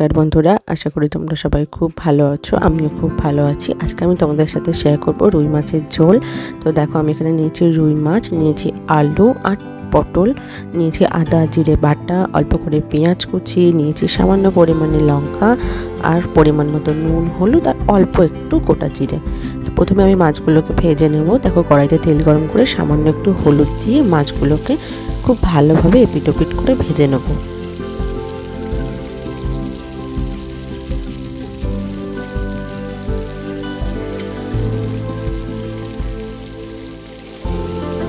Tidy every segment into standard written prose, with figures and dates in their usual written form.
নমস্কার বন্ধুরা, আশা করি তোমরা সবাই খুব ভালো আছো। আমিও খুব ভালো আছি। আজকে আমি তোমাদের সাথে শেয়ার করব রুই মাছের ঝোল। তো দেখো, আমি এখানে নিয়েছি রুই মাছ, নিয়েছি আলু আর পটল, নিয়েছি আদা জিরে বাটা, অল্প করে পেঁয়াজ কুচি, নিয়েছি সামান্য পরিমাণে লঙ্কা আর পরিমাণ মতো নুন, হলুদ আর অল্প একটু গোটা জিরে। তো প্রথমে আমি মাছগুলোকে ভেজে নেব। দেখো, কড়াইতে তেল গরম করে সামান্য একটু হলুদ দিয়ে মাছগুলোকে খুব ভালোভাবে এপিট ওপিট করে ভেজে নেব।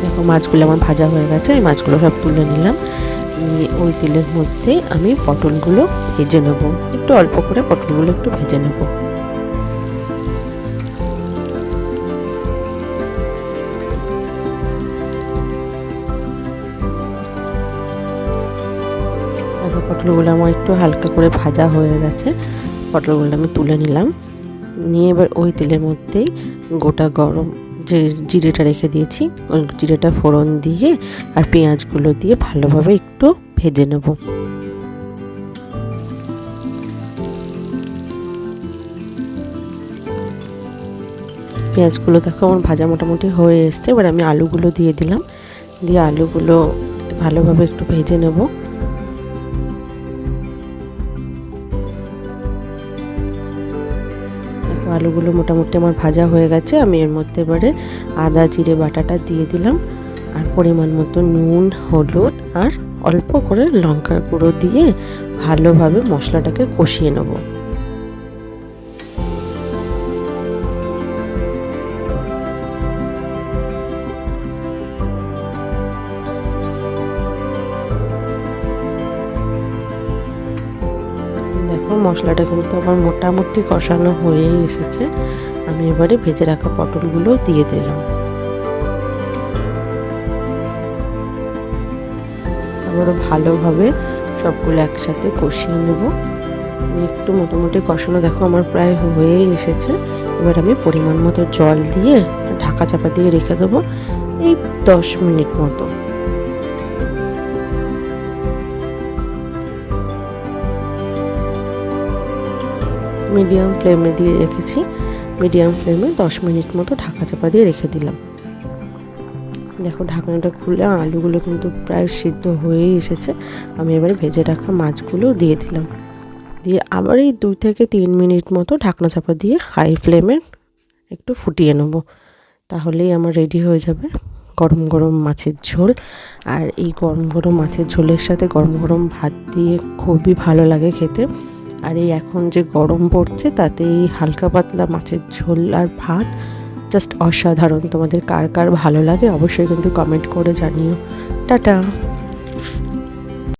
দেখো, মাছগুলো আমার ভাজা হয়ে গেছে। এই মাছগুলো সব তুলে নিলাম। নিয়ে ওই তেলের মধ্যে আমি পটলগুলো ভেজে নেব। একটু অল্প করে পটলগুলো একটু ভেজে নেব। দেখো, পটলগুলো আমার একটু হালকা করে ভাজা হয়ে গেছে। পটলগুলো আমি তুলে নিলাম। নিয়ে এবার ওই তেলের মধ্যেই গোটা গরম যে জিরেটা রেখে দিয়েছি, ওই জিরেটা ফোড়ন দিয়ে আর পেঁয়াজগুলো দিয়ে ভালোভাবে একটু ভেজে নেব। পেঁয়াজগুলো দেখো আমার ভাজা মোটামুটি হয়ে এসছে। এবার আমি আলুগুলো দিয়ে দিলাম। দিয়ে আলুগুলো ভালোভাবে একটু ভেজে নেব। আলুগুলো মোটামুটি আমার ভাজা হয়ে গেছে। আমি এর মধ্যে এবারে আদা জিরে বাটাটা দিয়ে দিলাম আর পরিমাণ মতো নুন, হলুদ আর অল্প করে লঙ্কার গুঁড়ো দিয়ে ভালোভাবে মশলাটাকে কষিয়ে নেব। দেখো, মশলাটা কিন্তু আমার মোটামুটি কষানো হয়ে এসেছে। আমি এবারে ভেজে রাখা পটলগুলো দিয়ে দিলাম। আবারও ভালোভাবে সবগুলো একসাথে কষিয়ে নেব। একটু মোটামুটি কষানো দেখো আমার প্রায় হয়ে এসেছে। এবার আমি পরিমাণ মতো জল দিয়ে ঢাকা চাপা দিয়ে রেখে দেবো এই 10 মিনিট মতো। মিডিয়াম ফ্লেমে দিয়ে রেখেছি। মিডিয়াম ফ্লেমে 10 মিনিট মতো ঢাকা চাপা দিয়ে রেখে দিলাম। দেখো, ঢাকনাটা খুলে আলুগুলো কিন্তু প্রায় সিদ্ধ হয়েই এসেছে। আমি এবারে ভেজে রাখা মাছগুলো দিয়ে দিলাম। দিয়ে আবার এই 2 থেকে 3 মিনিট মতো ঢাকনা চাপা দিয়ে হাই ফ্লেমে একটু ফুটিয়ে নেব। তাহলেই আমার রেডি হয়ে যাবে গরম গরম মাছের ঝোল। আর এই গরম গরম মাছের ঝোলের সাথে গরম গরম ভাত দিয়ে খুবই ভালো লাগে খেতে। আর এই এখন যে গরম পড়ছে, তাতে এই হালকা পাতলা মাছের ঝোল আর ভাত জাস্ট অসাধারণ। তোমাদের কার কার ভালো লাগে অবশ্যই কিন্তু কমেন্ট করে জানিও। টাটা।